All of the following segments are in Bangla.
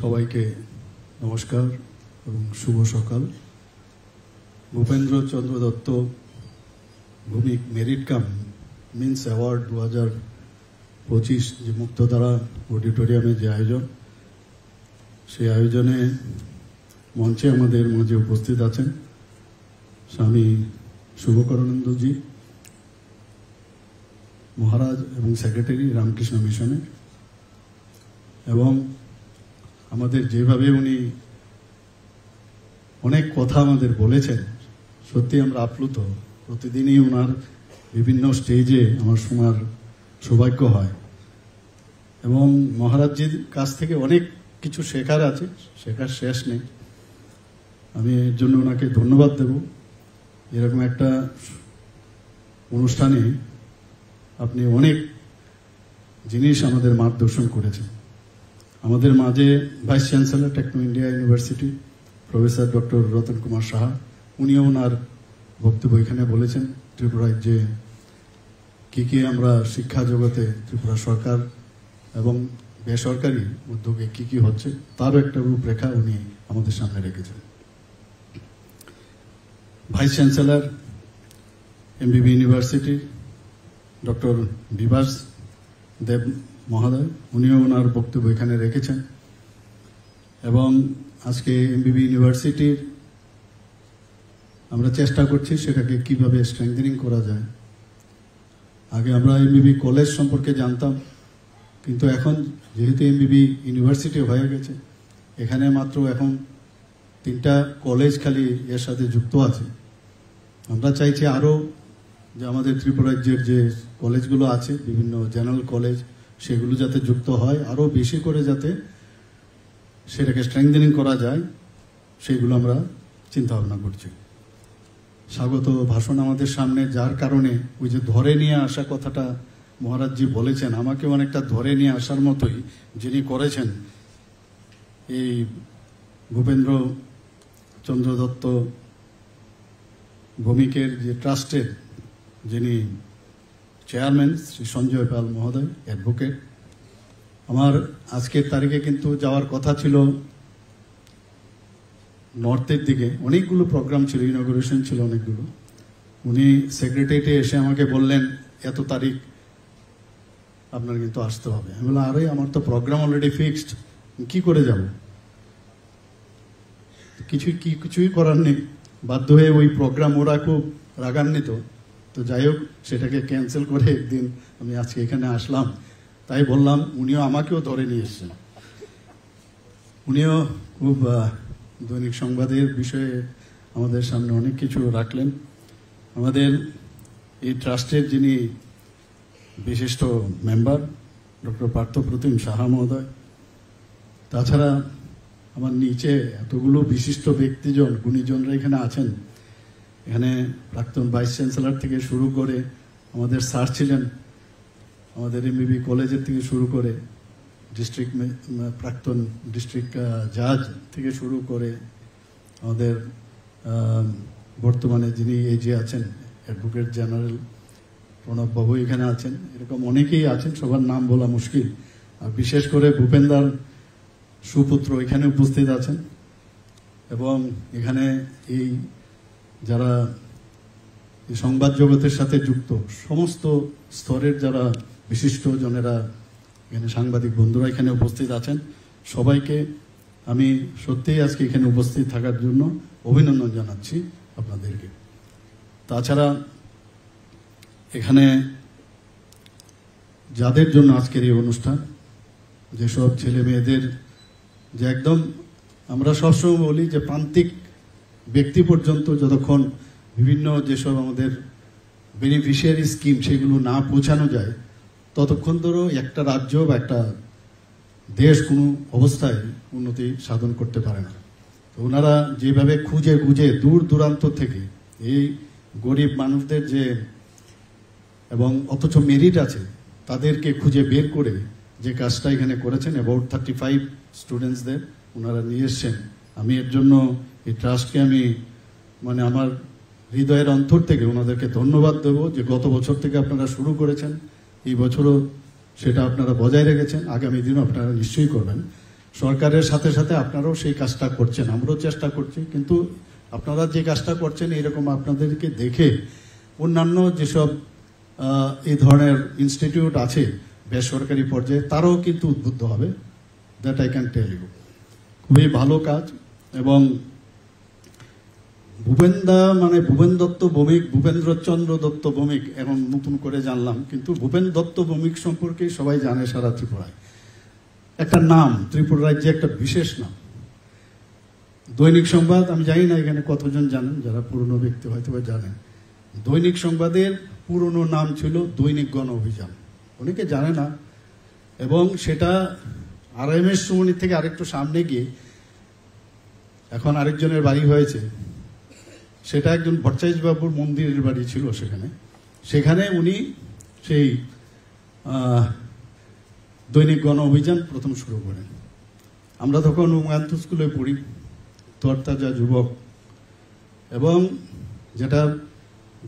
সবাইকে নমস্কার এবং শুভ সকাল। Bhupendra Chandra Dutta Bhowmik merit cum means award 2025 যে মুক্তধারা অডিটোরিয়ামে যে আয়োজন, সেই আয়োজনে মঞ্চে আমাদের মাঝে উপস্থিত আছেন স্বামী শুভকরণেন্দুজি মহারাজ এবং সেক্রেটারি রামকৃষ্ণ মিশনের, এবং আমাদের যেভাবে উনি অনেক কথা আমাদের বলেছেন, সত্যি আমরা আপ্লুত। প্রতিদিনই ওনার বিভিন্ন স্টেজে আমার শোনার সৌভাগ্য হয় এবং মহারাজজির কাছ থেকে অনেক কিছু শেখার আছে, শেখার শেষ নেই। আমি এর জন্য ওনাকে ধন্যবাদ দেব। এরকম একটা অনুষ্ঠানে আপনি অনেক জিনিস আমাদের মার্গদর্শন করেছেন। আমাদের মাঝে vice chancellor Techno India University professor doctor Ratan Kumar Saha, উনিও ওনার বক্তব্য এখানে বলেছেন ত্রিপুরায় যে কি আমরা শিক্ষা জগতে ত্রিপুরা সরকার এবং বেসরকারি উদ্যোগে কি হচ্ছে তারও একটা রূপরেখা উনি আমাদের সামনে রেখেছেন। Vice chancellor এমবিবি university doctor Bibhas দেব মহোদয়, উনিও ওনার বক্তব্য এখানে রেখেছেন। এবং আজকে এমবিবি ইউনিভার্সিটির আমরা চেষ্টা করছি সেটাকে কিভাবে স্ট্রেংথেনিং করা যায়। আগে আমরা এমবিবি কলেজ সম্পর্কে জানতাম, কিন্তু এখন যেহেতু এমবিবি ইউনিভার্সিটি হয়ে গেছে, এখানে মাত্র এখন 3টা কলেজ খালি এর সাথে যুক্ত আছে। আমরা চাইছি আরও যে আমাদের ত্রিপুরা রাজ্যের যে কলেজগুলো আছে, বিভিন্ন জেনারেল কলেজ, সেগুলো যাতে যুক্ত হয়, আরও বেশি করে যাতে সেটাকে স্ট্রেংথেনিং করা যায়, সেইগুলো আমরা চিন্তা ভাবনা করছি। স্বাগত ভাষণ আমাদের সামনে, যার কারণে ওই যে ধরে নিয়ে আসা কথাটা মহারাজজি বলেছেন, আমাকে অনেকটা ধরে নিয়ে আসার মতোই যিনি করেছেন। এই ভূপেন্দ্র চন্দ্র দত্ত ভূমিকের যে ট্রাস্টের যিনি চেয়ারম্যান শ্রী সঞ্জয় পাল মহোদয় অ্যাডভোকেট, আমার আজকের তারিখে কিন্তু যাওয়ার কথা ছিল নর্থের দিকে, অনেকগুলো প্রোগ্রাম ছিল, ইনঅগুরেশন ছিল অনেকগুলো। উনি সেক্রেটারিয়েটে এসে আমাকে বললেন এত তারিখ আপনার কিন্তু আসতে হবে। আমি বললাম আরে আমার তো প্রোগ্রাম অলরেডি ফিক্সড, কি করে যাব? কিছুই করার নেই, বাধ্য হয়ে ওই প্রোগ্রাম, ওরা খুব রাগান্বিত, তো যাই হোক সেটাকে ক্যান্সেল করে একদিন আমি আজকে এখানে আসলাম। তাই বললাম, উনিও আমাকেও ধরে নিয়ে এসছেন। উনিও খুব দৈনিক সংবাদের বিষয়ে আমাদের সামনে অনেক কিছু রাখলেন। আমাদের এই ট্রাস্টের যিনি বিশিষ্ট মেম্বার ডক্টর পার্থপ্রতিম সাহা মহোদয়, তাছাড়া আমার নিচে এতগুলো বিশিষ্ট ব্যক্তিজন, গুণীজনরা এখানে আছেন। এখানে প্রাক্তন ভাইস চ্যান্সেলর থেকে শুরু করে আমাদের স্যার ছিলেন, আমাদের এমবিবি কলেজের থেকে শুরু করে প্রাক্তন ডিস্ট্রিক্ট জাজ থেকে শুরু করে আমাদের বর্তমানে যিনি এজি আছেন অ্যাডভোকেট জেনারেল প্রণব বাবু এখানে আছেন, এরকম অনেকেই আছেন, সবার নাম বলা মুশকিল। আর বিশেষ করে ভূপেন্দার সুপুত্র এখানে উপস্থিত আছেন। এবং এখানে এই যারা এই সংবাদ জগতের সাথে যুক্ত সমস্ত স্তরের যারা বিশিষ্ট জনেরা, এখানে সাংবাদিক বন্ধুরা এখানে উপস্থিত আছেন, সবাইকে আমি সত্যিই আজকে এখানে উপস্থিত থাকার জন্য অভিনন্দন জানাচ্ছি আপনাদেরকে। তাছাড়া এখানে যাদের জন্য আজকের এই অনুষ্ঠান, যেসব ছেলে মেয়েদের যে একদম আমরা সবসময় বলি যে প্রান্তিক ব্যক্তি পর্যন্ত যতক্ষণ বিভিন্ন যেসব আমাদের বেনিফিশিয়ারি স্কিম সেগুলো না পৌঁছানো যায়, ততক্ষণ ধরো একটা রাজ্য বা একটা দেশ কোনো অবস্থায় উন্নতি সাধন করতে পারে না। তো ওনারা যেভাবে খুঁজে দূর দূরান্ত থেকে এই গরিব মানুষদের যে এবং অথচ মেরিট আছে তাদেরকে খুঁজে বের করে যে কাজটা এখানে করেছেন, অ্যাবাউট 35 স্টুডেন্টসদের ওনারা নিয়ে এসছেন। আমি এর জন্য এই ট্রাস্টকে আমি আমার হৃদয়ের অন্তর থেকে ওনাদেরকে ধন্যবাদ দেব যে গত বছর থেকে আপনারা শুরু করেছেন, এই বছরও সেটা আপনারা বজায় রেখেছেন, আগামী দিনও আপনারা নিশ্চয়ই করবেন। সরকারের সাথে সাথে আপনারাও সেই কাজটা করছেন, আমরাও চেষ্টা করছি, কিন্তু আপনারা যে কাজটা করছেন এরকম আপনাদেরকে দেখে অন্যান্য যেসব এই ধরনের ইনস্টিটিউট আছে বেসরকারি পর্যায়ে তারাও কিন্তু উদ্বুদ্ধ হবে, that I can tell you. খুবই ভালো কাজ। এবং ভূপেন দত্ত ভৌমিক, ভূপেন্দ্রচন্দ্র দত্ত ভৌমিক এখন নতুন করে জানলাম, কিন্তু ভূপেন দত্ত ভৌমিক সম্পর্কে সবাই জানে সারা ত্রিপুরায়। একটা নাম, ত্রিপুরা রাজ্যে একটা বিশেষ নাম। দৈনিক সংবাদ, আমি জানি না এখানে কতজন জানেন, যারা পুরনো ব্যক্তি হয়তো জানেন, দৈনিক সংবাদের পুরনো নাম ছিল দৈনিক গণ অভিযান, অনেকে জানে না। এবং সেটা RMS সুমনি থেকে আরেকটু সামনে গিয়ে এখন আরেকজনের বাড়ি হয়েছে, সেটা একজন ভট্টাচার্য বাবুর মন্দিরের বাড়ি ছিল সেখানে উনি সেই দৈনিক গণ অভিযান প্রথম শুরু করেন। আমরা তখন উমান্ত স্কুলে পড়ি, তরতাজা যুবক। এবং যেটা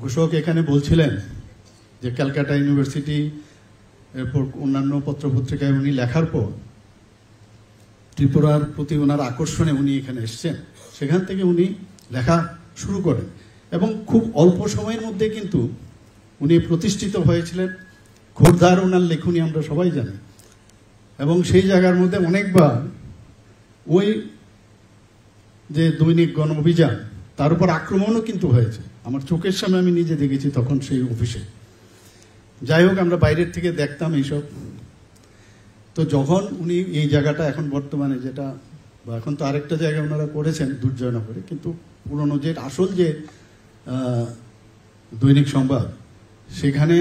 ঘোষক এখানে বলছিলেন যে ক্যালকাটা ইউনিভার্সিটি, এরপর অন্যান্য পত্রপত্রিকায় উনি লেখার পর ত্রিপুরার প্রতি ওনার আকর্ষণে উনি এখানে এসছেন, সেখান থেকে উনি লেখা শুরু করেন এবং খুব অল্প সময়ের মধ্যে কিন্তু উনি প্রতিষ্ঠিত হয়েছিলেন। খোরধার ওনার লেখনী আমরা সবাই জানি। এবং সেই জায়গার মধ্যে অনেকবার ওই যে দৈনিক গণ অভিযান তার উপর আক্রমণও কিন্তু হয়েছে, আমার চোখের সামনে আমি নিজে দেখেছি তখন সেই অফিসে। যাই হোক, আমরা বাইরের থেকে দেখতাম এইসব। তো যখন উনি এই জায়গাটা এখন বর্তমানে যেটা, বা এখন তো আরেকটা জায়গায় ওনারা করেছেন দুর্জয়নগরে, কিন্তু পুরনো যে আসল যে দৈনিক সংবাদ, সেখানে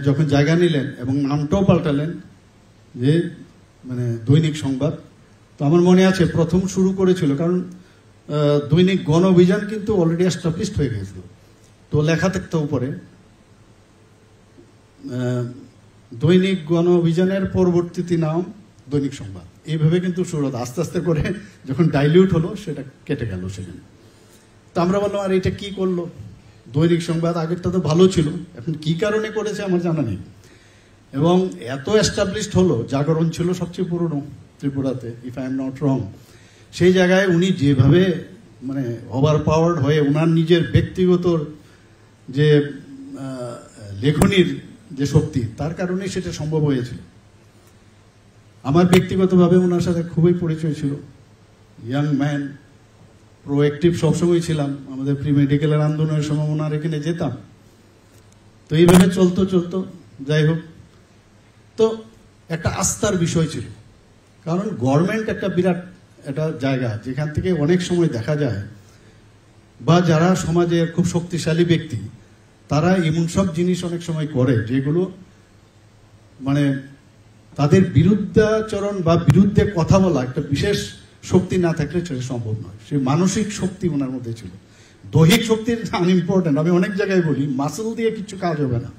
যখন জায়গা নিলেন এবং নামটাও পাল্টালেন যে দৈনিক সংবাদ, তো আমার মনে আছে প্রথম শুরু করেছিল, কারণ দৈনিক গণ অভিযান কিন্তু অলরেডি এস্টাবলিশড হয়ে গেছিল, তো লেখা থাকতো উপরে দৈনিক গণ অভিযানের পরবর্তী নাম দৈনিক সংবাদ। এইভাবে কিন্তু শুরু হতো, আস্তে আস্তে করে যখন ডাইলিউট হলো সেটা কেটে গেল সেখানে। তো আমরা বললাম, আর এটা কি করলো, দৈনিক সংবাদ আগেরটা তো ভালো ছিল, এখন কি কারণে করেছে আমার জানা নেই। এবং এত এস্টাবলিশড হলো, জাগরণ ছিল সবচেয়ে পুরনো ত্রিপুরাতে, if I am not wrong. সেই জায়গায় উনি যেভাবে ওভার পাওয়ার্ড হয়ে ওনার নিজের ব্যক্তিগত যে লেখনীর যে শক্তি, তার কারণে সেটা সম্ভব হয়েছিল। আমার ব্যক্তিগতভাবে ওনার সাথে খুবই পরিচয় ছিল, ইয়াং ম্যান, প্রোঅ্যাক্টিভ সবসময় ছিলাম। আমাদের প্রি মেডিকেলের আন্দোলনের সময় ওনার এখানে যেতাম। তো এইভাবে চলতো। যাই হোক, তো একটা আস্থার বিষয় ছিল, কারণ গভর্নমেন্ট একটা বিরাট একটা জায়গা যেখান থেকে অনেক সময় দেখা যায়, বা যারা সমাজের খুব শক্তিশালী ব্যক্তি তারা এমন সব জিনিস অনেক সময় করে যেগুলো তাদের বিরুদ্ধাচরণ বা বিরুদ্ধে কথা বলা একটা বিশেষ শক্তি না থাকলে সেটা সম্ভব নয়। সেই মানসিক শক্তি ওনার মধ্যে ছিল। দৈহিক শক্তির আনইম্পর্টেন্ট, আমি অনেক জায়গায় বলি মাসল দিয়ে কিছু কাজ হবে না,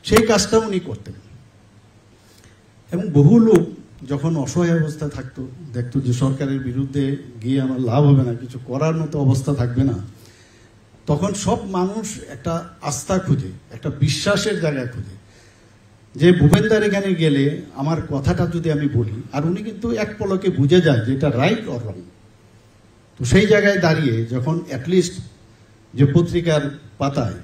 সেই কাজটা উনি করতেন। এবং বহু লোক যখন অসহায় অবস্থায় থাকতো, দেখতো যে সরকারের বিরুদ্ধে গিয়ে আমার লাভ হবে না, কিছু করার মতো অবস্থা থাকবে না, তখন সব মানুষ একটা আস্থা খুঁজে, একটা বিশ্বাসের জায়গা খুঁজে, যে ভূপেন্দার এখানে গেলে আমার কথাটা যদি আমি বলি, আর উনি কিন্তু এক পলকে বুঝে যায় যে এটা রাইট অর রং। তো সেই জায়গায় দাঁড়িয়ে যখন অ্যাটলিস্ট যে পত্রিকার পাতায়,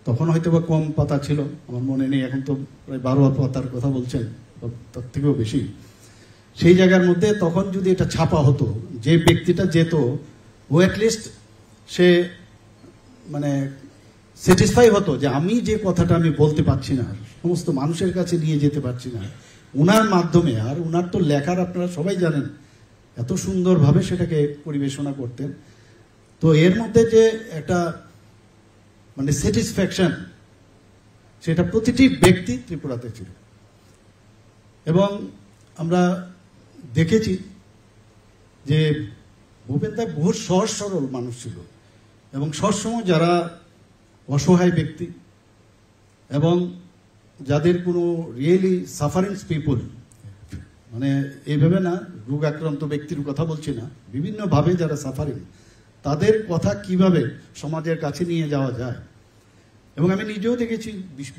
তখন হয়তো বা কম পাতা ছিল, আমার মনে নেই, এখন তো প্রায় 12 পাতার কথা বলছেন, তার থেকেও বেশি। সেই জায়গার মধ্যে তখন যদি এটা ছাপা হতো, যে ব্যক্তিটা যেত ও অ্যাটলিস্ট সে স্যাটিসফাই হতো যে আমি যে কথাটা আমি বলতে পারছি না, সমস্ত মানুষের কাছে নিয়ে যেতে পারছি না, ওনার মাধ্যমে। আর ওনার তো লেখার আপনারা সবাই জানেন, এত সুন্দরভাবে সেটাকে পরিবেশনা করতেন। তো এর মধ্যে যে একটা স্যাটিসফ্যাকশন, সেটা প্রতিটি ব্যক্তি ত্রিপুরাতে ছিল। এবং আমরা দেখেছি যে ভূপেন্দা বহু সহজ সরল মানুষ ছিল, এবং সবসময় যারা অসহায় ব্যক্তি এবং যাদের কোনো রিয়েলি সাফারিংস পিপল, এইভাবে না রোগ আক্রান্ত ব্যক্তির কথা বলছি না, বিভিন্নভাবে যারা সাফারিং, তাদের কথা কিভাবে সমাজের কাছে নিয়ে যাওয়া যায়। এবং আমি নিজেও দেখেছি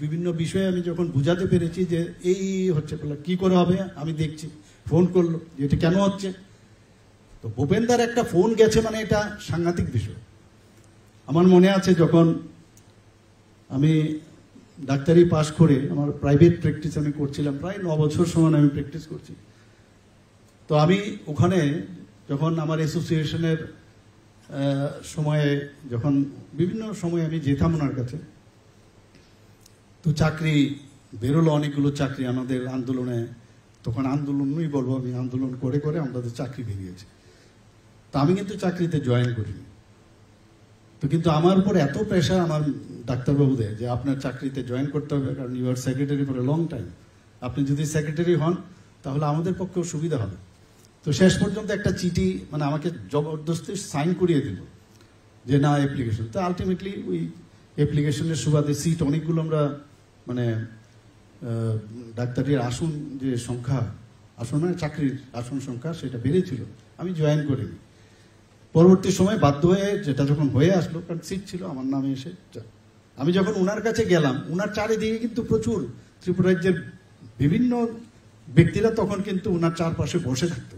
বিভিন্ন বিষয়ে আমি যখন বুঝাতে পেরেছি যে এই হচ্ছে কি করে হবে, আমি দেখছি ফোন করলো যে এটা কেন হচ্ছে। তো ভূপেন্দার একটা ফোন গেছে মানে এটা সাংঘাতিক বিষয়। আমার মনে আছে যখন আমি ডাক্তারি পাশ করে আমার প্রাইভেট প্র্যাকটিস আমি করছিলাম, প্রায় 9 বছর সময় আমি প্র্যাকটিস করছি। তো আমি ওখানে যখন আমার অ্যাসোসিয়েশনের সময়ে যখন বিভিন্ন সময় আমি যেতাম ওনার কাছে, তো চাকরি বেরোলো, অনেকগুলো চাকরি আমাদের আন্দোলনে, তখন আন্দোলনই বলবো আমি, আন্দোলন করে করে আমাদের চাকরি বেরিয়েছে। তো আমি কিন্তু চাকরিতে জয়েন করিনি। তো কিন্তু আমার উপর এত প্রেশার আমার ডাক্তারবাবুদের যে আপনার চাকরিতে জয়েন করতে হবে, কারণ you are secretary for a long time, আপনি যদি সেক্রেটারি হন তাহলে আমাদের পক্ষেও সুবিধা হবে। তো শেষ পর্যন্ত একটা চিঠি মানে আমাকে জবরদস্তি সাইন করিয়ে দিল যে না অ্যাপ্লিকেশন। তো আলটিমেটলি ওই অ্যাপ্লিকেশনের সুবাদে সিট অনেকগুলো আমরা মানে ডাক্তারির আসন যে সংখ্যা, আসন মানে চাকরির আসন সংখ্যা সেটা বেড়েছিল, আমি জয়েন করিনি। পরবর্তী সময় বাধ্য হয়ে যেটা যখন হয়ে আসলো, কারণ সিট ছিল আমার নামে এসে, আমি যখন ওনার কাছে গেলাম, ওনার চারিদিকে কিন্তু প্রচুর ত্রিপুরা রাজ্যের বিভিন্ন ব্যক্তিরা তখন কিন্তু ওনার চারপাশে বসে থাকতো।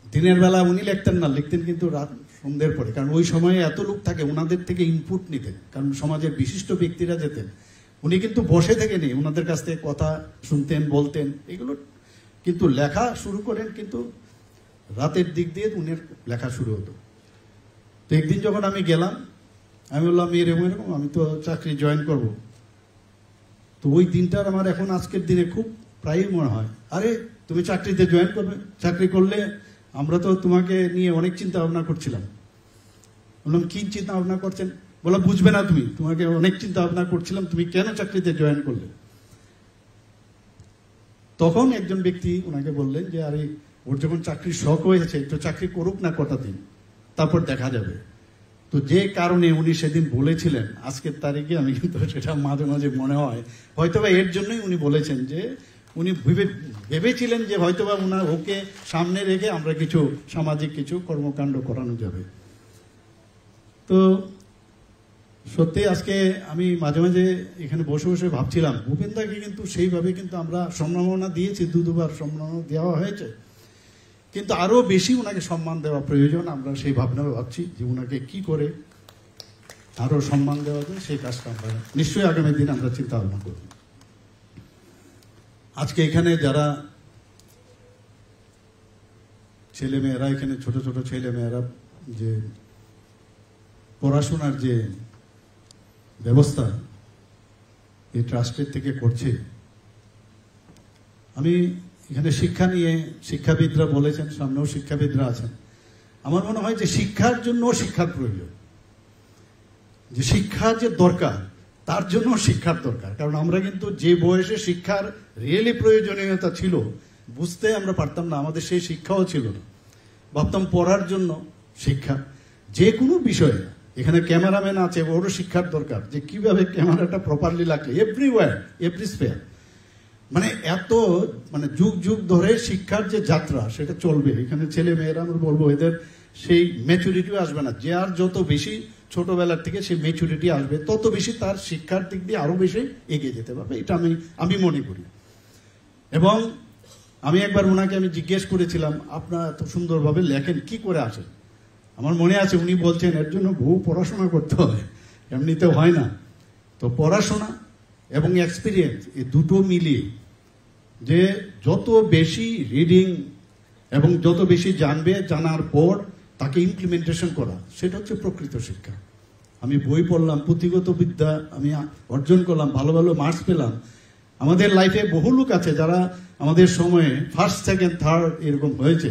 দিনের বেলা উনি লিখতেন না, লিখতেন কিন্তু রাত সন্ধ্যের পরে, কারণ ওই সময়ে এত লোক থাকে ওনাদের থেকে ইনপুট নিতেন, কারণ সমাজের বিশিষ্ট ব্যক্তিরা যেতেন, উনি কিন্তু বসে থেকে নেই, ওনাদের কাছ থেকে কথা শুনতেন, বলতেন, এগুলো কিন্তু লেখা শুরু করেন কিন্তু রাতের দিক দিয়ে উনার লেখা শুরু হতো। তো একদিন যখন আমি গেলাম, আমি বললাম এরকম এরকম আমি তো চাকরি জয়েন করব। তো ওই দিনটার আমার এখন আজকের দিনে খুব প্রায়ই মনে হয়, আরে তুমি চাকরিতে জয়েন করবে, চাকরি করলে আমরা তো তোমাকে নিয়ে অনেক চিন্তা ভাবনা করছিলাম। বললাম কি চিন্তা ভাবনা করছেন? বললাম বুঝবে না তুমি, তোমাকে অনেক চিন্তা ভাবনা করছিলাম, তুমি কেন চাকরিতে জয়েন করলে? তখন একজন ব্যক্তি ওনাকে বললেন যে আরে ওর যখন চাকরির শখ হয়েছে একটু চাকরি করুক না কটা দিন, তারপর দেখা যাবে। তো যে কারণে উনি সেদিন বলেছিলেন, আজকের তারিখে আমি কিন্তু সেটা মাঝে মাঝে মনে হয় হয়তোবা এর জন্যই উনি বলেছেন যে উনি ভেবেছিলেন যে হয়তোবা ওনার ওকে সামনে রেখে আমরা কিছু সামাজিক কিছু কর্মকাণ্ড করানো যাবে। তো সত্যি আজকে আমি মাঝে মাঝে এখানে বসে বসে ভাবছিলাম, ভূপেন্দাকে কিন্তু সেইভাবে কিন্তু আমরা সম্মাননা দিয়েছি, দুবার সম্মাননা দেওয়া হয়েছে, কিন্তু আরো বেশি ওনাকে সম্মান দেওয়া প্রয়োজন। আমরা সেই ভাবনা ভাবছি যে ওনাকে কি করে আরো সম্মান দেওয়া যায়, সেই কাজটা আমরা নিশ্চয়ই আগামী দিন আমরা চিন্তা ভাবনা করব। আজকে এখানে যারা ছেলেমেয়েরা, এখানে ছোট ছোট ছেলেমেয়েরা যে পড়াশোনার যে ব্যবস্থা এই ট্রাস্টের থেকে করছে, আমি এখানে শিক্ষা নিয়ে শিক্ষাবিদরা বলেছেন, সামনেও শিক্ষাবিদরা আছেন, আমার মনে হয় যে শিক্ষার জন্য শিক্ষার প্রয়োজন, যে শিক্ষার যে দরকার তার জন্য শিক্ষার দরকার। কারণ আমরা কিন্তু যে বয়সে শিক্ষার রিয়েলি প্রয়োজনীয়তা ছিল বুঝতে আমরা পারতাম না, আমাদের সেই শিক্ষাও ছিল না, ভাবতাম পড়ার জন্য শিক্ষা। যে কোনো বিষয়ে, এখানে ক্যামেরাম্যান আছে, ওরও শিক্ষার দরকার যে কিভাবে ক্যামেরাটা প্রপারলি লাগলে, এভরিওয়্যার এভরি স্পেয়ার, মানে এত মানে যুগ যুগ ধরে শিক্ষার যে যাত্রা সেটা চলবে। এখানে ছেলে মেয়েরা আমরা বলবো এদের সেই ম্যাচুরিটিও আসবে না, যে আর যত বেশি ছোটবেলার থেকে সেই ম্যাচুরিটি আসবে তত বেশি তার শিক্ষার দিক দিয়ে আরো বেশি এগিয়ে যেতে পারবে, এটা আমি মনে করি। এবং আমি একবার ওনাকে আমি জিজ্ঞেস করেছিলাম, আপনারা এত সুন্দরভাবে লেখেন কি করে আসেন? আমার মনে আছে উনি বলছেন এর জন্য বহু পড়াশোনা করতে হয়, এমনিতে হয় না। তো পড়াশোনা এবং এক্সপিরিয়েন্স এই দুটো মিলিয়ে যে যত বেশি রিডিং এবং যত বেশি জানবে, জানার পর তাকে ইমপ্লিমেন্টেশন করা, সেটা হচ্ছে প্রকৃত শিক্ষা। আমি বই পড়লাম, পুঁথিগত বিদ্যা আমি অর্জন করলাম, ভালো ভালো মার্কস পেলাম। আমাদের লাইফে বহু লোক আছে যারা আমাদের সময়ে ফার্স্ট সেকেন্ড থার্ড এরকম হয়েছে,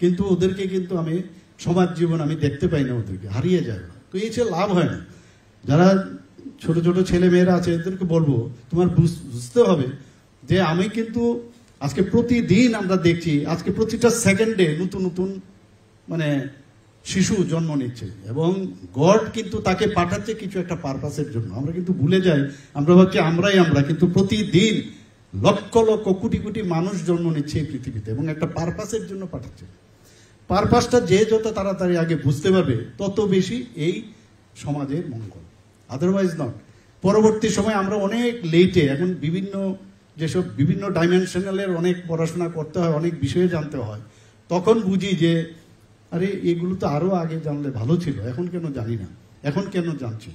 কিন্তু ওদেরকে কিন্তু আমি সমাজ জীবন আমি দেখতে পাই না, ওদেরকে হারিয়ে যায়। তো এই যে লাভ হয় না। যারা ছোট ছোট ছেলে মেয়েরা আছে এদেরকে বলবো তোমার বুঝতে হবে যে আমি কিন্তু আজকে প্রতিদিন আমরা দেখছি, আজকে প্রতিটা সেকেন্ডে নতুন নতুন মানে শিশু জন্ম নিচ্ছে, এবং গড কিন্তু তাকে পাঠাচ্ছে কিছু একটা পারপাসের জন্য। আমরা কিন্তু ভুলে যাই, আমরা ভাবছি আমরা কিন্তু প্রতিদিন লক্ষ লক্ষ কোটি কোটি মানুষ জন্ম নিচ্ছে এই পৃথিবীতে এবং একটা পারপাসের জন্য পাঠাচ্ছে। পারপাসটা যে যত তাড়াতাড়ি আগে বুঝতে পারবে তত বেশি এই সমাজের মঙ্গল, আদারওয়াইজ নট। পরবর্তী সময় আমরা অনেক লেটে, এখন বিভিন্ন যেসব বিভিন্ন ডাইমেনশনালের অনেক পড়াশোনা করতে হয়, অনেক বিষয়ে জানতে হয়, তখন বুঝি যে আরে এগুলো তো আরও আগে জানলে ভালো ছিল, এখন কেন জানি না, এখন কেন জানছি।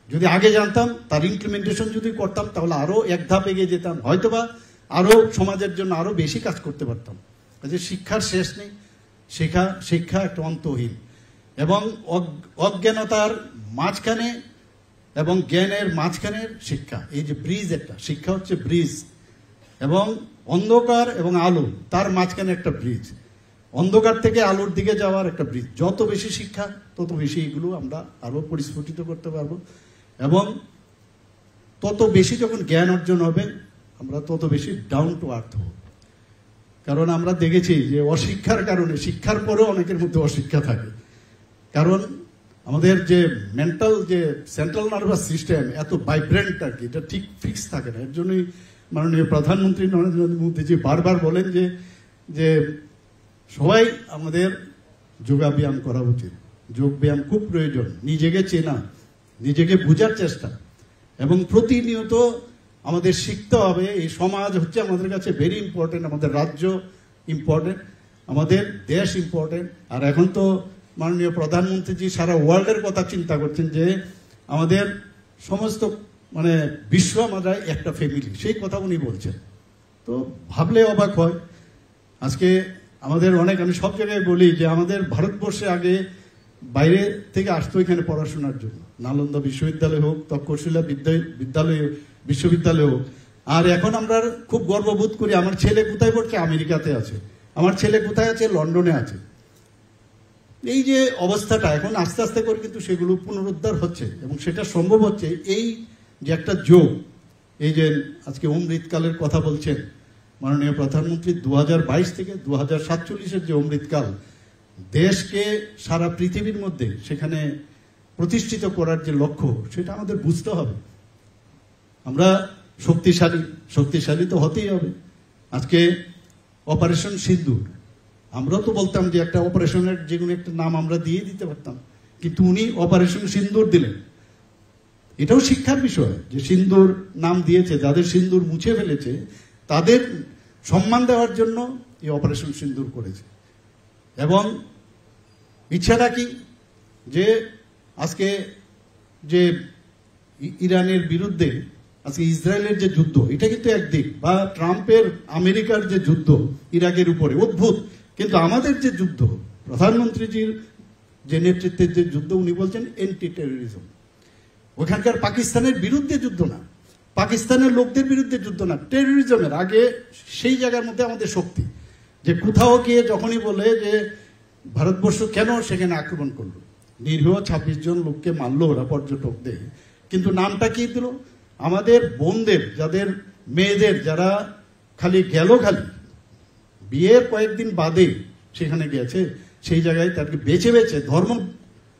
যদি আগে জানতাম, তার ইমপ্লিমেন্টেশন যদি করতাম, তাহলে আরও এক ধাপ এগিয়ে যেতাম, হয়তোবা আরও সমাজের জন্য আরও বেশি কাজ করতে পারতাম। কাজে শিক্ষার শেষ নেই, শিক্ষা একটা অন্তহীন, এবং অজ্ঞানতার মাঝখানে এবং জ্ঞানের মাঝখানের শিক্ষা, এই যে ব্রিজ, একটা শিক্ষা হচ্ছে ব্রিজ, এবং অন্ধকার এবং আলো তার মাঝখানে একটা ব্রিজ, অন্ধকার থেকে আলোর দিকে যাওয়ার একটা ব্রিজ। যত বেশি শিক্ষা তত বেশি এগুলো আমরা আরো পরিস্ফুটিত করতে পারবো, এবং তত বেশি যখন জ্ঞান অর্জন হবে আমরা তত বেশি ডাউন টু আর্থ হব। কারণ আমরা দেখেছি যে অশিক্ষার কারণে, শিক্ষার পরেও অনেকের মধ্যে অশিক্ষা থাকে, কারণ আমাদের যে মেন্টাল যে সেন্ট্রাল নার্ভাস সিস্টেম এত ভাইব্রেন্ট আর কি, এটা ঠিক ফিক্স থাকে না। এর জন্যই মাননীয় প্রধানমন্ত্রী নরেন্দ্র মোদীজি বারবার বলেন যে সবাই আমাদের যোগাব্যায়াম করা উচিত, যোগ ব্যায়াম খুব প্রয়োজন, নিজেকে চেনা, নিজেকে বোঝার চেষ্টা, এবং প্রতিনিয়ত আমাদের শিখতে হবে। এই সমাজ হচ্ছে আমাদের কাছে ভেরি ইম্পর্টেন্ট, আমাদের রাজ্য ইম্পর্টেন্ট, আমাদের দেশ ইম্পর্টেন্ট। আর এখন তো মাননীয় প্রধানমন্ত্রীজি সারা ওয়ার্ল্ডের কথা চিন্তা করছেন যে আমাদের সমস্ত মানে বিশ্ব আমরা একটা ফ্যামিলি, সেই কথা উনি বলছেন। তো ভাবলে অবাক হয়। আজকে আমাদের অনেক, আমি সব জায়গায় বলি যে আমাদের ভারতবর্ষে আগে বাইরে থেকে আসতো এখানে পড়াশোনার জন্য, নালন্দা বিশ্ববিদ্যালয় হোক, তক্ষশিলা বিদ্যালয় বিশ্ববিদ্যালয় হোক। আর এখন আমরা খুব গর্ববোধ করি, আমার ছেলে কোথায় পড়ছে, আমেরিকাতে আছে, আমার ছেলে কোথায় আছে, লন্ডনে আছে। এই যে অবস্থাটা এখন আস্তে আস্তে করে কিন্তু সেগুলো পুনরুদ্ধার হচ্ছে, এবং সেটা সম্ভব হচ্ছে এই যে একটা যোগ, এই যে আজকে অমৃতকালের কথা বলছেন মাননীয় প্রধানমন্ত্রী, 2022 থেকে 2047-এর যে অমৃতকাল, দেশকে সারা পৃথিবীর মধ্যে সেখানে প্রতিষ্ঠিত করার যে লক্ষ্য, সেটা আমাদের বুঝতে হবে। আমরা শক্তিশালী তো হতেই হবে। আজকে অপারেশন সিন্দুর, আমরাও তো বলতাম যে একটা অপারেশনের যে কোনো একটা নাম আমরা দিয়ে দিতে পারতাম, কিন্তু উনি অপারেশন সিন্দুর দিলেন। এটাও শিক্ষার বিষয় যে সিন্দুর নাম দিয়েছে, যাদের সিন্দুর মুছে ফেলেছে তাদের সম্মান দেওয়ার জন্য এই অপারেশন সিন্দুর করেছে। এবং ইচ্ছাটা কি, যে আজকে যে ইরানের বিরুদ্ধে আজকে ইসরায়েলের যে যুদ্ধ, এটা কিন্তু একদিক, বা ট্রাম্পের আমেরিকার যে যুদ্ধ ইরাকের উপরে, অদ্ভুত। কিন্তু আমাদের যে যুদ্ধ, প্রধানমন্ত্রীজির যে নেতৃত্বের যে যুদ্ধ, উনি বলছেন এন্টি টেরোরিজম। ওখানকার পাকিস্তানের বিরুদ্ধে যুদ্ধ না, পাকিস্তানের লোকদের বিরুদ্ধে যুদ্ধ না, টেরোরিজমের আগে সেই জায়গার মধ্যে আমাদের শক্তি, যে কোথাও গিয়ে যখনই বলে যে ভারতবর্ষ কেন সেখানে আক্রমণ করলো, নিরীহ 26 জন লোককে মারলো ওরা, পর্যটকদের, কিন্তু নামটা কি দিল, আমাদের বোনদের, যাদের মেয়েদের, যারা খালি বিয়ের কয়েকদিন বাদে সেখানে গেছে, সেই জায়গায় তাদেরকে বেছে বেছে ধর্ম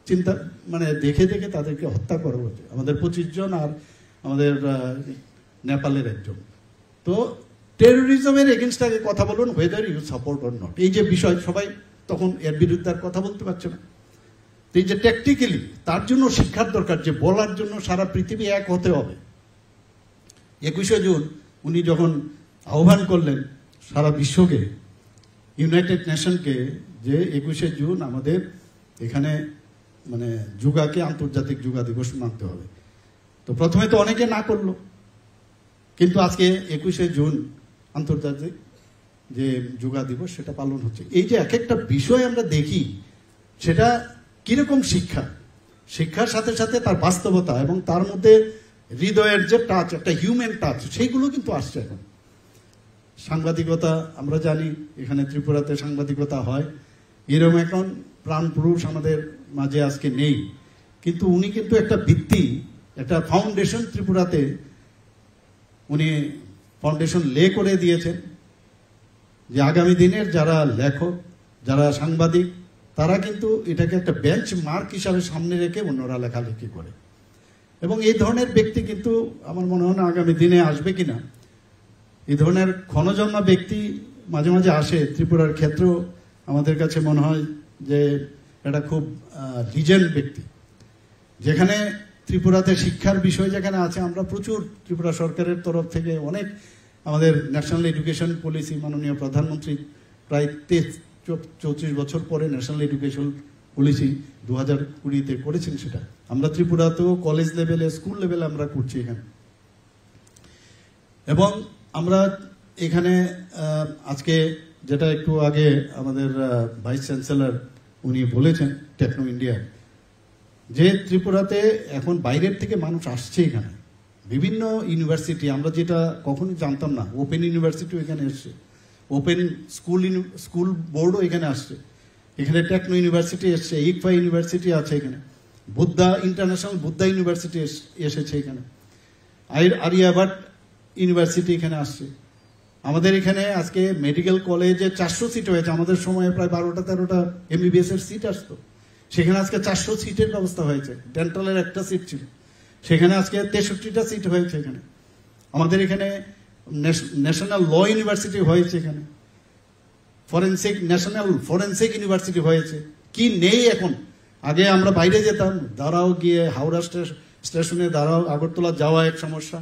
চিন্তা মানে দেখে দেখে তাদেরকে হত্যা করা হচ্ছে। আমাদের 25 জন, আর আমাদের নেপালের একজন। তো টেরোরিজমের এগেনস্ট আগে কথা বলুন, whether you support or not, এই যে বিষয়, সবাই তখন এর বিরুদ্ধে আর কথা বলতে পারছে না। এই যে ট্যাকটিক্যালি, তার জন্য শিক্ষার দরকার, যে বলার জন্য সারা পৃথিবী এক হতে হবে। 21শে জুন উনি যখন আহ্বান করলেন সারা বিশ্বকে, ইউনাইটেড নেশনকে, যে 21শে জুন আমাদের এখানে মানে যোগাকে আন্তর্জাতিক যোগা দিবস মানতে হবে। তো প্রথমে তো অনেকে না করলো, কিন্তু আজকে 21শে জুন আন্তর্জাতিক যে যোগা দিবস, সেটা পালন হচ্ছে। এই যে এক একটা বিষয় আমরা দেখি, সেটা কিরকম শিক্ষার সাথে সাথে তার বাস্তবতা, এবং তার মধ্যে হৃদয়ের যে টাচ, একটা হিউম্যান টাচ, সেইগুলো কিন্তু আসছে এখন। সাংবাদিকতা আমরা জানি, এখানে ত্রিপুরাতে সাংবাদিকতা হয়, এরকম এখন প্রাণপুরুষ আমাদের মাঝে আজকে নেই, কিন্তু উনি কিন্তু একটা ভিত্তি, একটা ফাউন্ডেশন ত্রিপুরাতে উনি ফাউন্ডেশন লে করে দিয়েছেন, যে আগামী দিনের যারা লেখক, যারা সাংবাদিক, তারা কিন্তু এটাকে একটা বেঞ্চ মার্ক হিসাবে সামনে রেখে অন্যরা লেখালেখি করে। এবং এই ধরনের ব্যক্তি কিন্তু আমার মনে হয় না আগামী দিনে আসবে কিনা। এই ধরনের ক্ষণজন্মা ব্যক্তি মাঝে মাঝে আসে ত্রিপুরার ক্ষেত্রেও, আমাদের কাছে মনে হয় যে এটা খুব লিজেন্ড ব্যক্তি। যেখানে ত্রিপুরাতে শিক্ষার বিষয় যেখানে আছে, আমরা প্রচুর ত্রিপুরা সরকারের তরফ থেকে অনেক আমাদের ন্যাশনাল এডুকেশন পলিসি মাননীয় প্রধানমন্ত্রী প্রায় 34 বছর পরে ন্যাশনাল এডুকেশন পলিসি 2020-তে করেছেন। সেটা আমরা ত্রিপুরাতেও কলেজ লেভেলে, স্কুল লেভেলে আমরা করছি এখানে। এবং আমরা এখানে আজকে যেটা একটু আগে আমাদের ভাইস চ্যান্সেলর উনি বলেছেন টেকনো ইন্ডিয়া, যে ত্রিপুরাতে এখন বাইরের থেকে মানুষ আসছে এখানে, বিভিন্ন ইউনিভার্সিটি, আমরা যেটা কখনোই জানতাম না, ওপেন ইউনিভার্সিটিও এখানে এসছে, ওপেন স্কুল বোর্ডও এখানে আসছে, এখানে টেকনো ইউনিভার্সিটি এসছে, ইকফা ইউনিভার্সিটি আছে এখানে, বুদ্ধা ইন্টারন্যাশনাল বুদ্ধা ইউনিভার্সিটি এসেছে এখানে, আরিয়াবাট ইউনিভার্সিটি এখানে আসছে। আমাদের এখানে আজকে মেডিকেল কলেজে 400 সিট হয়েছে। আমাদের সময়ে প্রায় 12-13টা MBBS এর সিট আসতো, সেখানে আজকে 400 সিটের ব্যবস্থা হয়েছে। ডেন্টালের একটা সিট ছিল, সেখানে আজকে 63টা সিট হয়েছে এখানে। আমাদের এখানে ন্যাশনাল ল ইউনিভার্সিটি হয়েছে, এখানে ন্যাশনাল ফরেন্সিক ইউনিভার্সিটি হয়েছে। কি নেই এখন? আগে আমরা বাইরে যেতাম, দাঁড়াও গিয়ে হাওড়া স্টেশনে দাঁড়াও, আগরতলা যাওয়া এক সমস্যা,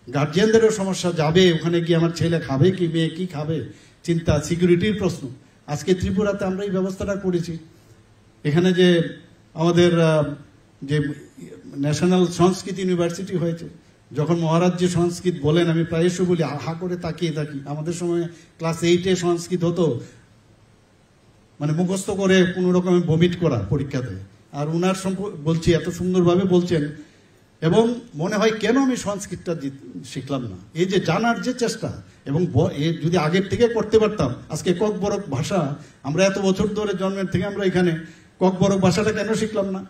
গার্জিয়ানদেরও সমস্যা, যাবে ওখানে গিয়ে আমার ছেলে খাবে কি, মেয়ে কি খাবে, চিন্তা, সিকিউরিটির প্রশ্ন। আজকে ত্রিপুরাতে আমরা এই ব্যবস্থাটা করেছি। এখানে যে আমাদের যে ন্যাশনাল সংস্কৃত ইউনিভার্সিটি হয়েছে, যখন মহারাজ যে সংস্কৃত বলেন, আমি প্রায়শই বলি হা করে তাকিয়ে থাকি। আমাদের সময় ক্লাস 8-এ সংস্কৃত হতো, মানে মুখস্থ করে কোনো রকমে বমিট করা পরীক্ষাতে। আর উনার বলছি এত সুন্দরভাবে বলছেন, এবং মনে হয় কেন আমি সংস্কৃতটা শিখলাম না। এই যে জানার যে চেষ্টা, এবং যদি আগের থেকে করতে পারতাম, আজকে ককবরক ভাষা আমরা এত বছর ধরে জন্মের থেকে আমরা এখানে ককবরক ভাষাটা কেন শিখলাম না?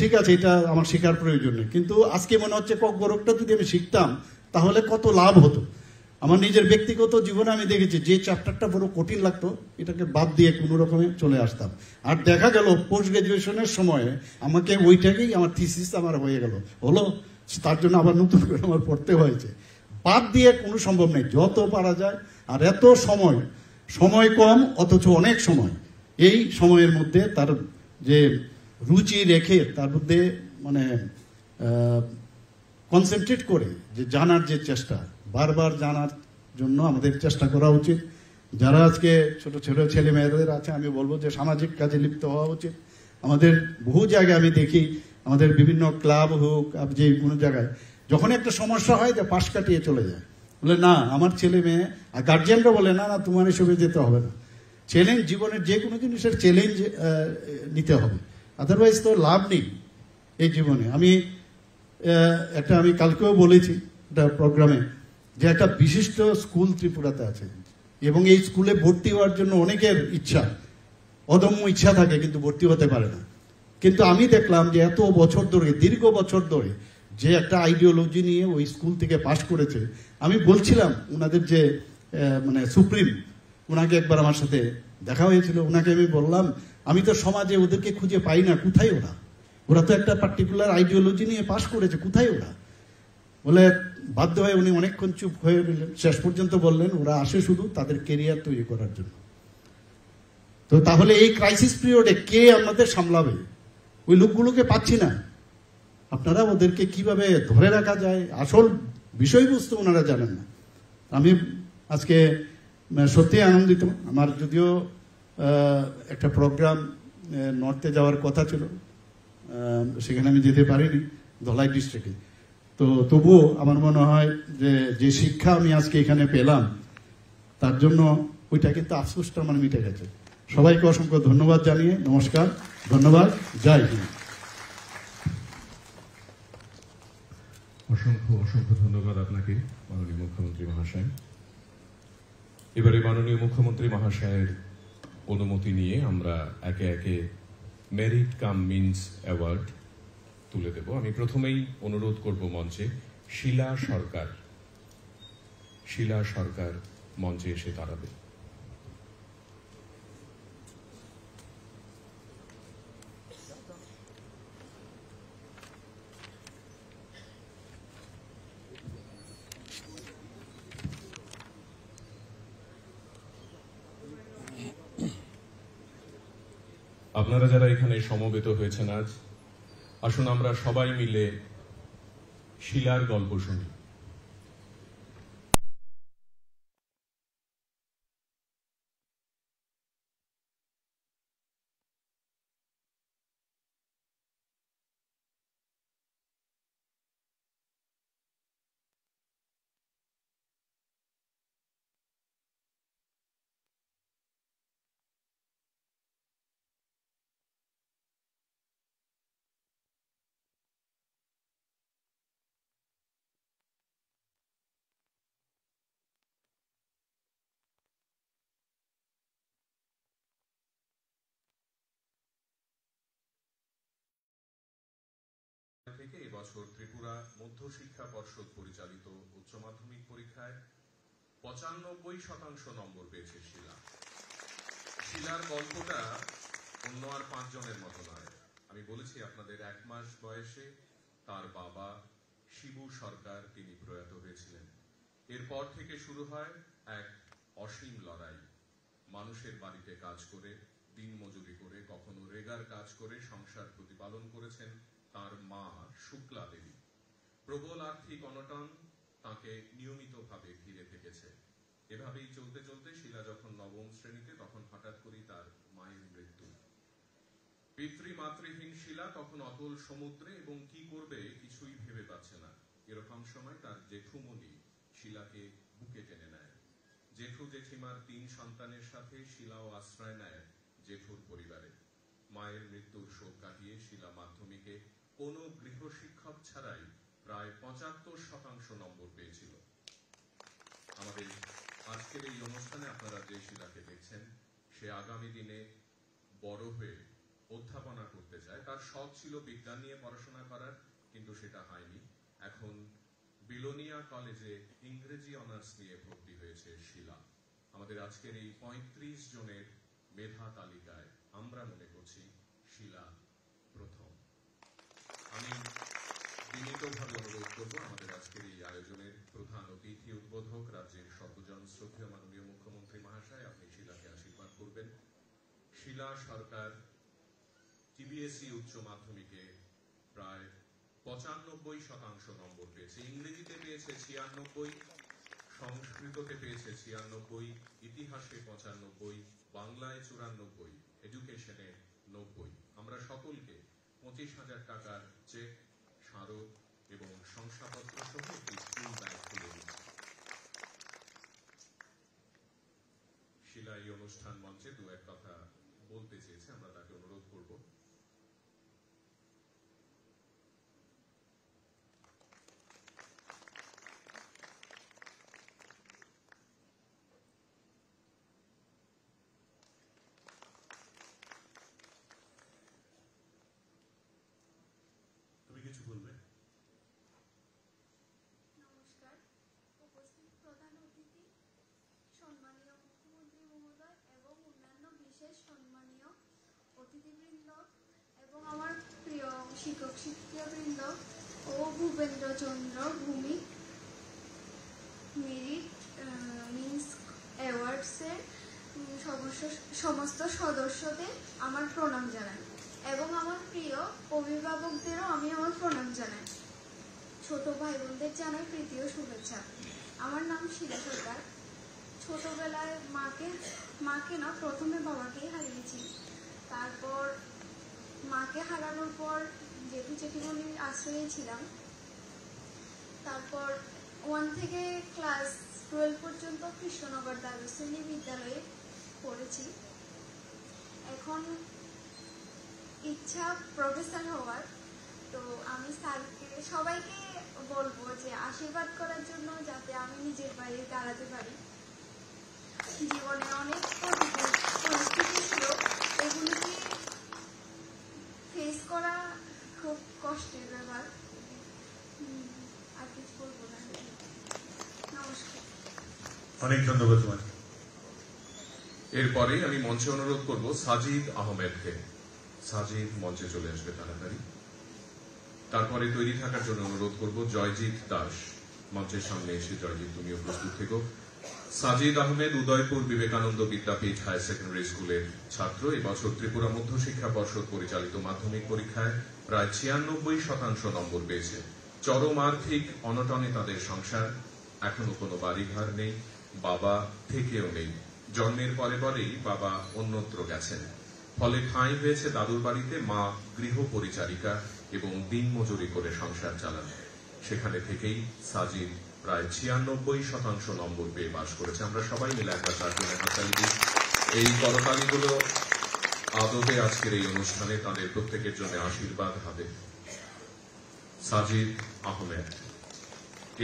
ঠিক আছে, এটা আমার শেখার প্রয়োজন নেই, কিন্তু আজকে মনে হচ্ছে ককবরকটা যদি আমি শিখতাম তাহলে কত লাভ হতো। আমার নিজের ব্যক্তিগত জীবনে আমি দেখেছি, যে চ্যাপ্টারটা বড় কঠিন লাগতো এটাকে বাদ দিয়ে কোনো রকমে চলে আসতাম। আর দেখা গেল পোস্ট গ্রাজুয়েশনের সময় আমাকে ওইটাকেই আমার থিসিস আমার হয়ে গেল, হলো তার জন্য আবার নতুন করে আমার পড়তে হয়েছে। বাদ দিয়ে কোনো সম্ভব নেই, যত পারা যায়। আর এত সময় কম, অথচ অনেক সময়, এই সময়ের মধ্যে তার যে রুচি রেখে তার মধ্যে মানে কনসেন্ট্রেট করে যে জানার যে চেষ্টা, বারবার জানার জন্য আমাদের চেষ্টা করা উচিত। যারা আজকে ছোট ছোট ছেলে মেয়েদের আছে, আমি বলবো যে সামাজিক কাজে লিপ্ত হওয়া উচিত। আমাদের বহু জায়গায় আমি দেখি, আমাদের বিভিন্ন ক্লাব হোক, যে কোনো জায়গায় যখন একটা সমস্যা হয়, যে পাশ কাটিয়ে চলে যায়, বলে না আমার ছেলে মেয়ে, আর গার্জিয়ানরা বলে না না তোমার এসবে যেতে হবে না। চ্যালেঞ্জ, জীবনের যে কোনো জিনিসের চ্যালেঞ্জ নিতে হবে, আদারওয়াইজ তো লাভ নেই এই জীবনে। আমি কালকেও বলেছি একটা প্রোগ্রামে, যে একটা বিশিষ্ট স্কুল ত্রিপুরাতে আছে, এবং এই স্কুলে ভর্তি হওয়ার জন্য অনেকের ইচ্ছা, অদম্য ইচ্ছা থাকে, কিন্তু ভর্তি হতে পারে না। কিন্তু আমি দেখলাম যে এত বছর ধরে, দীর্ঘ বছর ধরে যে একটা আইডিওলজি নিয়ে ওই স্কুল থেকে পাশ করেছে। আমি বলছিলাম ওনাদের যে মানে সুপ্রিম, ওনাকে একবার আমার সাথে দেখা হয়েছিল, ওনাকে আমি বললাম আমি তো সমাজে ওদেরকে খুঁজে পাই না, কোথায় ওরা তো একটা পার্টিকুলার আইডিওলজি নিয়ে পাশ করেছে, কোথায় ওরা? বলে বাধ্য হয়ে উনি অনেকক্ষণ চুপ হয়ে রইলেন, শেষ পর্যন্ত বললেন ওরা আসে শুধু তাদের কেরিয়ার তৈরি করার জন্য। তো তাহলে এই ক্রাইসিস পিরিয়ডে কে আমাদের সামলাবে? ওই লোকগুলোকে পাচ্ছি না। আপনারা ওদেরকে কিভাবে ধরে রাখা যায়, আসল বিষয়বস্তু ওনারা জানেন না। আমি আজকে সত্যি আনন্দিত। আমার যদিও একটা প্রোগ্রাম নর্থে যাওয়ার কথা ছিল, সেখানে আমি যেতে পারিনি, ধলাই ডিস্ট্রিক্টে। তো তবুও আমার মনে হয় যে শিক্ষা আমি আজকে এখানে পেলাম, তার জন্য ওইটা কিন্তু আফসোসটা আমার মিটে গেছে। সবাইকে অসংখ্য ধন্যবাদ জানিয়ে নমস্কার, ধন্যবাদ, জয় হিন্দ। অসংখ্য ধন্যবাদ আপনাকে মাননীয় মুখ্যমন্ত্রী মহাশয়। এবারে মাননীয় মুখ্যমন্ত্রী মহাশয়ের অনুমতি নিয়ে আমরা একে একে মেরিট কাম মিন্স অ্যাওয়ার্ড তুলে দেব। আমি প্রথমেই অনুরোধ করব মঞ্চে শিলা সরকার মঞ্চে এসে দাঁড়াবে। আপনারা যারা এখানে সমবেত হয়েছেন আজ, আসুন আমরা সবাই মিলে শিলার গল্প শুনি। এবছর ত্রিপুরা মধ্যশিক্ষা পর্ষদ পরিচালিত উচ্চ মাধ্যমিক পরীক্ষায় 95% নম্বর পেয়েছে শিলা। শিলার গল্পটা অন্য আর 5 জনের মতো নয়। আমি বলেছি আপনাদের 1 মাস বয়সে তার বাবা শিবু সরকার তিনি প্রয়াত হয়েছিলেন। এরপর থেকে শুরু হয় এক অসীম লড়াই। মানুষের বাড়িতে কাজ করে, দিনমজুরি করে, কখনো রেগার কাজ করে সংসার প্রতিপালন করেছেন তার মা শুক্লা দেবী। প্রবল আর্থিক অনটন তাকে নিয়মিতভাবে ঘিরে থেকেছে। এভাবেই চলতে চলতে শিলা যখন 9ম শ্রেণীতে, তখন হঠাৎ করেই তার মায়ের মৃত্যু। পিতৃমাতৃহীন শিলা তখন অতল সমুদ্রে এবং কি করবে কিছুই ভেবে পাচ্ছে না। এরকম সময় তার জেঠুমণি শিলাকে বুকে টেনে নেয়। জেঠু জেঠিমার 3 সন্তানের সাথে শিলাও আশ্রয় নেয় জেঠুর পরিবারে। মায়ের মৃত্যুর শোক কাটিয়ে শিলা মাধ্যমিকে কোনো গৃহশিক্ষক ছাড়াই প্রায় 75% নম্বর পেয়েছিল। আমাদের আজকের এই অনুষ্ঠানে আপনারা যে শিলাকে দেখছেন, সে আগামী দিনে বড় হয়ে অধ্যাপনা করতে চায়। তার শখ ছিল বিজ্ঞান নিয়ে পড়াশোনা করার, কিন্তু সেটা হয়নি। এখন বিলোনিয়া কলেজে ইংরেজি অনার্স নিয়ে ভর্তি হয়েছে শিলা। আমাদের আজকের এই 35 জনের মেধা তালিকায় আমরা মনে করছি শিলা প্রথম। আমি বিনীতভাবে অনুরোধ করব আমাদের আজকের এই আয়োজনের প্রধান অতিথি উদ্বোধক, রাজ্যের সর্বজন শ্রদ্ধেয় মাননীয় মুখ্যমন্ত্রী মহাশয়, আপনি শিলাকে আশীর্বাদ করবেন। শিলা সরকার টিবিএসই উচ্চ মাধ্যমিকে প্রায় 95% নম্বর পেয়েছে। ইংরেজিতে পেয়েছে 96, সংস্কৃততে পেয়েছে 96, ইতিহাসে 95, বাংলায় 94, এডুকেশনে 90। আমরা সকলকে 25,000 টাকার চেক, স্মারক এবং শংসাপত্র সহ একটি স্কুল ব্যাগ তুলে দিচ্ছি। শিলা এই অনুষ্ঠান মঞ্চে 2-1 কথা বলতে চেয়েছে, আমরা তাকে অনুরোধ করব। তুমি কিছু বলবে? নমস্কার। উপস্থিত প্রধান অতিথি, সম্মানীয় মুখ্যমন্ত্রী মহোদয় এবং অন্যান্য বিশেষ সম্মানীয় অতিথিবৃন্দ এবং আমার প্রিয় শিক্ষক শিক্ষিকাবৃন্দ ও ভূপেন্দ্রচন্দ্র ভৌমিক মেরিট মিন্স অ্যাওয়ার্ডসের সমস্ত সদস্যদের আমার প্রণাম জানাই এবং আমার প্রিয় অভিভাবকদেরও আমি আমার প্রণাম জানাই। ছোট ভাই বোনদের জানাই প্রীতি ও শুভেচ্ছা। আমার নাম শিলা সরকার। ছোটবেলায় মাকে না প্রথমে বাবাকেই হারিয়েছি। তারপর মাকে হারানোর পর জেঠু জেঠিমণির আশ্রয়ে ছিলাম। তারপর 1 থেকে ক্লাস 12 পর্যন্ত কৃষ্ণনগর দ্বাদশ শ্রেণী বিদ্যালয়ে পড়েছি। এখন ইচ্ছা প্রফেসর হওয়ার। তো আমি স্যারকে সবাইকে বলবো যে আশীর্বাদ করার জন্য, যাতে আমি নিজের বাইরে দাঁড়াতে পারি। জীবনে অনেক পরিস্থিতি ছিল, এগুলিকে ফেস করা খুব কষ্টের ব্যাপার। আর কিছু বলবো না। নমস্কার। অনেক ধন্যবাদ তোমাকে। এরপরেই আমি মঞ্চে অনুরোধ করব সাজিদ আহমেদকে। সাজিদ মঞ্চে চলে আসবে তাড়াতাড়ি। তারপরে তৈরি থাকার জন্য অনুরোধ করব জয়জিৎ দাস মঞ্চের সামনে এসে। জয়জিৎ, তুমিও প্রস্তুত থেকো। সাজিদ আহমেদ উদয়পুর বিবেকানন্দ বিদ্যাপীঠ হায়ার সেকেন্ডারি স্কুলের ছাত্র। এবছর ত্রিপুরা মধ্যশিক্ষা পর্ষদ পরিচালিত মাধ্যমিক পরীক্ষায় প্রায় 96% নম্বর পেয়েছে। চরম আর্থিক অনটনে তাদের সংসার। এখনো কোনো বাড়িঘর নেই, বাবা থেকেও নেই। জন্মের পরে পরেই বাবা অন্যত্র গেছেন। ফলে ঠাঁই হয়েছে দাদুর বাড়িতে মা গৃহ পরিচারিকা এবং দিনমজুরি করে সংসার চালান। সেখানে থেকেই সাজিদ প্রায় 96% নম্বর পেয়ে পাশ করেছে। আমরা সবাই মিলে একবার তার জন্য হাততালি দিই। এই করতালিগুলো আদতে আজকের এই অনুষ্ঠানে তাদের প্রত্যেকের জন্য আশীর্বাদ হবে। সাজিদ আহমেদ।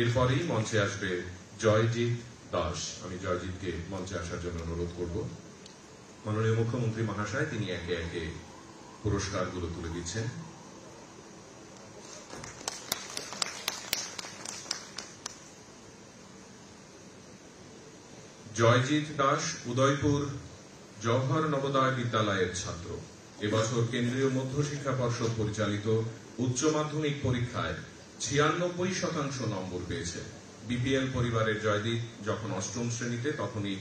এরপরেই মঞ্চে আসবে জয়জিৎ দাস। আমি জয়জিৎকে মঞ্চে আসার জন্য অনুরোধ করব। মাননীয় মুখ্যমন্ত্রী মহাশয় তিনি একে একে পুরস্কারগুলো তুলে দিচ্ছেন। জয়জিৎ দাস উদয়পুর জওহর নবোদয় বিদ্যালয়ের ছাত্র। এবছর কেন্দ্রীয় মধ্যশিক্ষা পর্ষদ পরিচালিত উচ্চ মাধ্যমিক পরীক্ষায় 96% নম্বর পেয়েছে। বিপিএল পরিবারের জয়দীপ যখন অষ্টম শ্রেণীতে, তখনই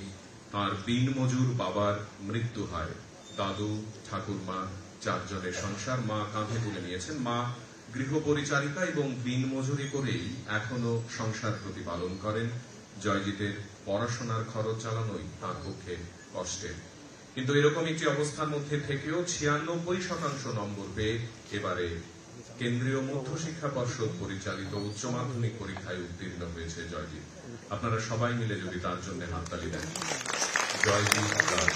তার দিনমজুর বাবার মৃত্যু হয়। দাদু, ঠাকুরমা, 4 জনের সংসার মা কাঁধে তুলে নিয়েছেন। মা গৃহপরিচারিকা এবং দিনমজুরি করেই এখনো সংসার প্রতিপালন করেন। জয়জিতের পড়াশোনার খরচ চালানোই তার পক্ষে কষ্টের। কিন্তু এরকম একটি অবস্থার মধ্যে থেকেও 96% নম্বর পেয়ে এবারে কেন্দ্রীয় মধ্যশিক্ষা পর্ষদ পরিচালিত উচ্চ মাধ্যমিক পরীক্ষায় উত্তীর্ণ হয়েছে জয়জিৎ। আপনারা সবাই মিলে যদি তার জন্য হাততালি দেন। জয়জিৎ দাস।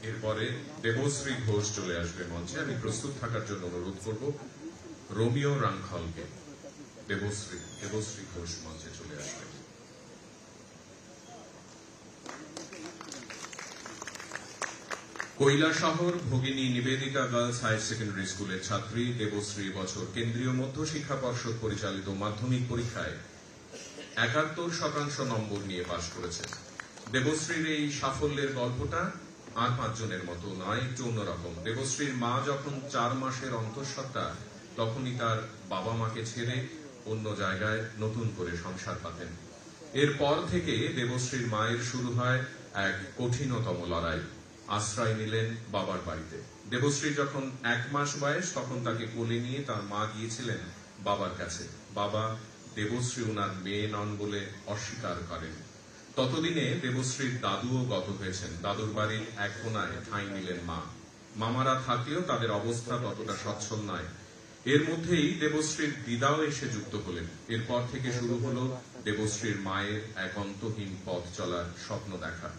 এরপরে দেবশ্রী ঘোষ চলে আসবে মঞ্চে। আমি প্রস্তুত থাকার জন্য অনুরোধ করব রোমিও রাংখলকে। দেবশ্রী ঘোষ মঞ্চে চলে আসবে। কৈলাসহর ভগিনী নিবেদিতা গার্লস হায়ার সেকেন্ডারি স্কুলের ছাত্রী দেবশ্রী বছর কেন্দ্রীয় মধ্যশিক্ষা পর্ষদ পরিচালিত মাধ্যমিক পরীক্ষায় 71% নম্বর নিয়ে পাশ করেছে। দেবশ্রীর এই সাফল্যের গল্পটা আর 5 জনের মতো নয়, একটু অন্যরকম। দেবশ্রীর মা যখন 4 মাসের অন্তঃসত্ত্বা, তখনই তার বাবা মাকে ছেড়ে অন্য জায়গায় নতুন করে সংসার পাতেন। এরপর থেকে দেবশ্রীর মায়ের শুরু হয় এক কঠিনতম লড়াই। আশ্রয় নিলেন বাবার বাড়িতে। দেবশ্রী যখন 1 মাস বয়স, তখন তাকে কোলে নিয়ে তার মা গিয়েছিলেন বাবার কাছে। বাবা দেবশ্রী ওনার মেয়ে নন বলে অস্বীকার করেন। ততদিনে দেবশ্রীর দাদুও গত হয়েছেন। দাদুর বাড়ির এক কোনায় ঠাঁই নিলেন মা। মামারা থাকলেও তাদের অবস্থা ততটা সচ্ছল নয়। এর মধ্যেই দেবশ্রীর দিদাও এসে যুক্ত হলেন। এরপর থেকে শুরু হলো দেবশ্রীর মায়ের এক অন্তহীন পথ চলার স্বপ্ন দেখা।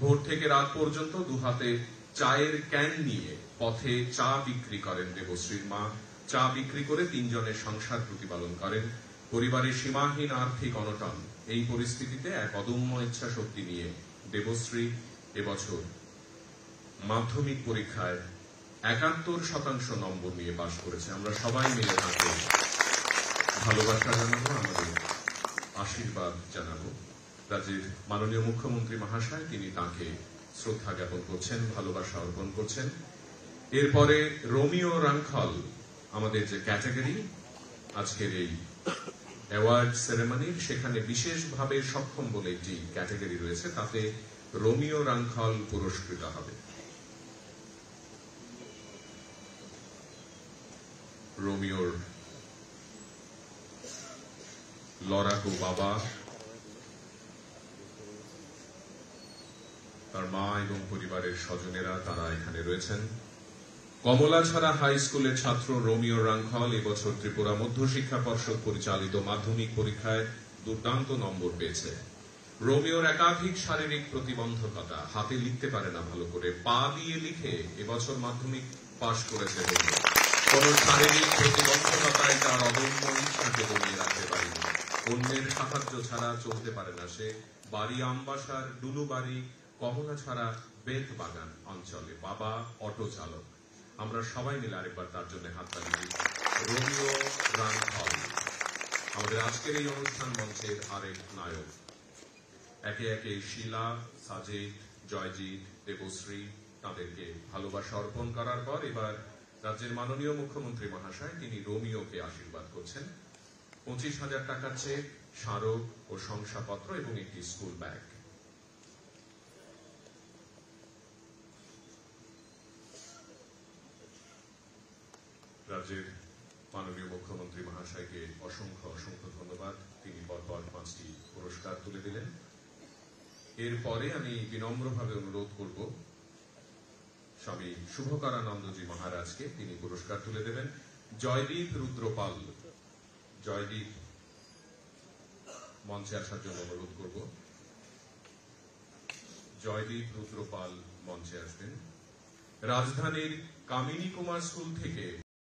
ভোর থেকে রাত পর্যন্ত 2 হাতে চায়ের ক্যান নিয়ে পথে চা বিক্রি করেন দেবশ্রীর মা। চা বিক্রি করে 3 জনের সংসার প্রতিপালন করেন। পরিবারের সীমাহীন আর্থিক অনটন। এই পরিস্থিতিতে এক অদম্য ইচ্ছা শক্তি নিয়ে দেবশ্রী এবছর মাধ্যমিক পরীক্ষায় 71% নম্বর নিয়ে পাশ করেছে। আমরা সবাই মিলে তাকে ভালোবাসা জানাবো, আমাদের আশীর্বাদ জানাবো। রাজ্যের মাননীয় মুখ্যমন্ত্রী মহাশয় তিনি তাকে শ্রদ্ধা জ্ঞাপন করছেন, ভালোবাসা অর্পণ করছেন। এরপরে রোমিও রাংখল, আমাদের যে ক্যাটাগরি আজকের এই অ্যাওয়ার্ড সেরেমনির, সেখানে বিশেষভাবে সক্ষম বলে একটি ক্যাটাগরি রয়েছে, তাতে রোমিও রাংখল পুরস্কৃত হবে। রোমিওর লড়াকু বাবা, তার মা এবং পরিবারের স্বজনেরা তারা এখানে রয়েছেন। কমলাছড়া হাই স্কুলের ছাত্র রোমিও রাংখল এবছর ত্রিপুরা মধ্যশিক্ষা পর্ষদ পরিচালিত মাধ্যমিক পরীক্ষায় দুর্দান্ত নম্বর পেয়েছে। রোমিওর একাধিক শারীরিক প্রতিবন্ধকতা, হাতে লিখতে পারে না ভালো করে, পা দিয়ে লিখে এবছর মাধ্যমিক পাশ করেছে। কোন শারীরিক প্রতিবন্ধকতায় তার অদম্য ইচ্ছাকে দমিয়ে রাখতে পারেনি। অন্যের সাহায্য ছাড়া চলতে পারে না সে। বাড়ি আমবাসার ডুলুবাড়ি কমলাছড়া বেতবাগান অঞ্চলে, বাবা অটো চালক। আমরা সবাই মিলে আরেকবার তার জন্য হাততালি দিই। রোমিও রাংখল আমাদের আজকের এই অনুষ্ঠান মঞ্চের আরেক নায়ক। একে একে শিলা, সাজেদ, জয়জিৎ, দেবশ্রী তাদেরকে ভালোবাসা অর্পণ করার পর এবার রাজ্যের মাননীয় মুখ্যমন্ত্রী মহাশয় তিনি রোমিওকে আশীর্বাদ করছেন। 25,000 টাকার চেক, স্মারক ও শংসাপত্র এবং একটি স্কুল ব্যাগ। রাজ্যের মাননীয় মুখ্যমন্ত্রী মহাশয়কে অসংখ্য অসংখ্য ধন্যবাদ। তিনি পরপর 5টি পুরস্কার তুলে দিলেন। এরপরে আমি বিনম্রভাবে অনুরোধ করব স্বামী শুভকরানন্দজি মহারাজকে, তিনি পুরস্কার তুলে দেবেন। জয়দীপ রুদ্রপাল, জয়দীপ মঞ্চে আসার জন্য অনুরোধ করব। জয়দীপ রুদ্রপাল মঞ্চে আসবেন। রাজধানীর কামিনী কুমার স্কুল থেকে